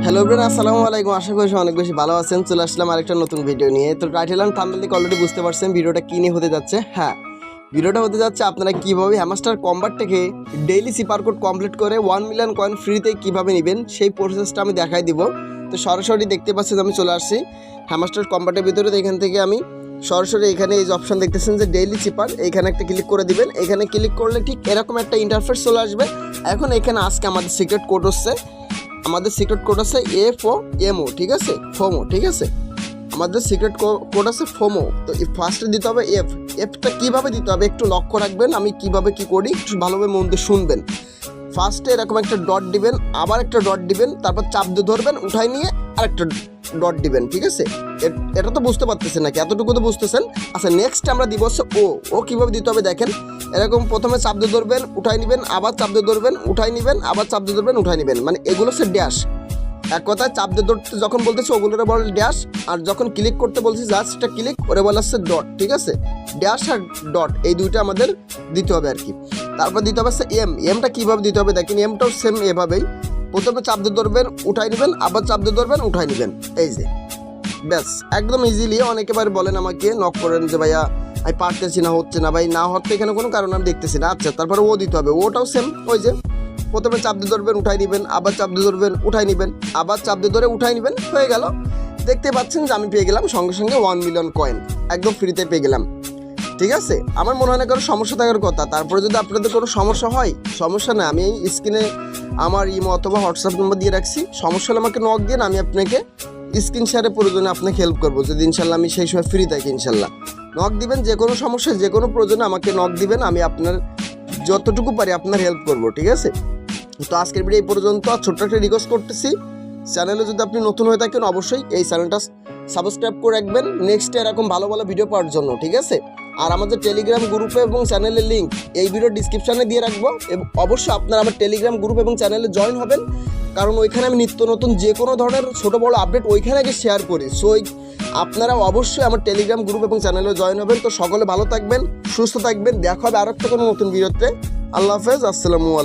Hello everyone, আসসালামু আলাইকুম। আশা করি অনেক বেশি ভালো আছেন। চলে আসলাম আরেকটা নতুন ভিডিও নিয়ে। তো টাইটেল এন্ড থাম্বনেল থেকে অলরেডি বুঝতে পারছেন ভিডিওটা কী নিয়ে হতে যাচ্ছে। হ্যাঁ, ভিডিওটা হতে যাচ্ছে আপনারা কীভাবে হ্যামাস্টার কম্বাট থেকে ডেইলি সিপার কোড কমপ্লিট করে 1 মিলিয়ন কয়েন ফ্রিতে কীভাবে নেবেন সেই প্রসেসটা আমি দেখাই দিব। তো সরাসরি দেখতে পাচ্ছেন আমি চলে আসছি হ্যামাস্টার কম্বাটের ভিতরে। তো এখান থেকে আমি সরাসরি এখানে এই যে অপশন দেখতেছেন যে ডেইলি চিপার, এইখানে একটা ক্লিক করে দিবেন। এখানে ক্লিক করলে ঠিক এরকম একটা ইন্টারফেস চলে আসবে। এখন এখানে আজকে আমাদের সিক্রেট কোড হচ্ছে FOMO, ঠিক আছে, ফোমো, ঠিক আছে। আমাদের সিক্রেট কোড আছে ফোমো। তো ফার্স্টে দিতে হবে এফটা কীভাবে দিতে হবে একটু লক্ষ্য রাখবেন। আমি কীভাবে কী করি একটু ভালোভাবে মন দিয়ে শুনবেন। ফার্স্টে এরকম একটা ডট দিবেন, আবার একটা ডট দিবেন, তারপর চাপ দিয়ে ধরবেন, উঠাই নিয়ে আরেকটা ডট দিবেন, ঠিক আছে। এটা তো বুঝতে পারতেছেন নাকি? এতটুকু তো বুঝতেছেন। আচ্ছা, নেক্সট আমরা দিব হচ্ছে ও কীভাবে দিতে হবে দেখেন। এরকম প্রথমে চাপ দিয়ে ধরবেন, উঠাই নেবেন, আবার চাপ দিয়ে ধরবেন, উঠাই নেবেন, আবার চাপ দিয়ে ধরবেন, উঠাই নেবেন। মানে এগুলো হচ্ছে ড্যাশ। এক কথায় চাপ দিয়ে ধরতে যখন বলতেছে ওগুলোরে বলে ড্যাশ, আর যখন ক্লিক করতে বলছি জাস্ট একটা ক্লিক, ওরে বলা হচ্ছে ডট, ঠিক আছে। ড্যাশ আর ডট এই দুইটা আমাদের দিতে হবে আর কি। তারপর দিতে হবে হচ্ছে এমটা কীভাবে দিতে হবে দেখেন। এমটাও সেম এভাবেই, প্রথমে চাপ দিয়ে ধরবেন, উঠাই নেবেন, আবার চাপ দিয়ে ধরবেন, উঠাই নেবেন, এই যে ব্যাস একদম ইজিলি। অনেকে বার বলেন আমাকে নক করেন যে ভাইয়া আমি পারতেছি না, হচ্ছে না। ভাই না হচ্ছে এখানে কোনো কারণ আমি দেখতেছি না। আচ্ছা, তারপরে ও দিতে হবে, ওটাও সেম। ওই যে প্রথমে চাপ দিয়ে ধরবেন, উঠাই নেবেন, আবার চাপ দিয়ে ধরবেন, উঠাই নেবেন, আবার চাপ দিয়ে ধরে উঠাই নেবেন, হয়ে গেল। দেখতে পাচ্ছেন যে আমি পেয়ে গেলাম সঙ্গে সঙ্গে 1 মিলিয়ন কয়েন একদম ফ্রিতে পেয়ে গেলাম, ঠিক আছে। আমার মনে হয় না কারো সমস্যা থাকার কথা। তারপরে যদি আপনাদের কোনো সমস্যা হয়, সমস্যা না, আমি এই স্ক্রিনে আমার ইমো অথবা হোয়াটসঅ্যাপ নাম্বার দিয়ে রাখছি। সমস্যা হলে আমাকে নক দিন, আমি আপনাকে স্ক্রিন শেয়ারের প্রয়োজনে আপনাকে হেল্প করবো, যদি ইনশাল্লাহ আমি সেই সময় ফ্রি থাকি। ইনশাল্লাহ নক দিবেন, যে কোনো সমস্যা যে কোনো প্রয়োজনে আমাকে নক দিবেন, আমি আপনার যতটুকু পারি আপনার হেল্প করবো, ঠিক আছে। তো আজকের ভিডিও এই পর্যন্ত। ছোট্ট একটা রিকোয়েস্ট করতেছি, চ্যানেলে যদি আপনি নতুন হয়ে থাকেন অবশ্যই এই চ্যানেলটা সাবস্ক্রাইব করে রাখবেন নেক্সট এরকম ভালো ভালো ভিডিও পাওয়ার জন্য, ঠিক আছে। আর আমাদের টেলিগ্রাম গ্রুপে এবং চ্যানেলের লিঙ্ক এই ভিডিও ডিসক্রিপশানে দিয়ে রাখবো। এবং অবশ্যই আপনারা আমার টেলিগ্রাম গ্রুপ এবং চ্যানেলে জয়েন হবেন, কারণ ওইখানে আমি নিত্য নতুন যে কোনো ধরনের ছোটো বড়ো আপডেট ওইখানে আগে শেয়ার করি। সো আপনারা অবশ্যই আমার টেলিগ্রাম গ্রুপ এবং চ্যানেলে জয়েন হবেন। তো সকলে ভালো থাকবেন, সুস্থ থাকবেন। দেখা হবে আর একটা কোনো নতুন ভিডিওতে। আল্লাহ হাফেজ, আসসালামু আলাইকুম।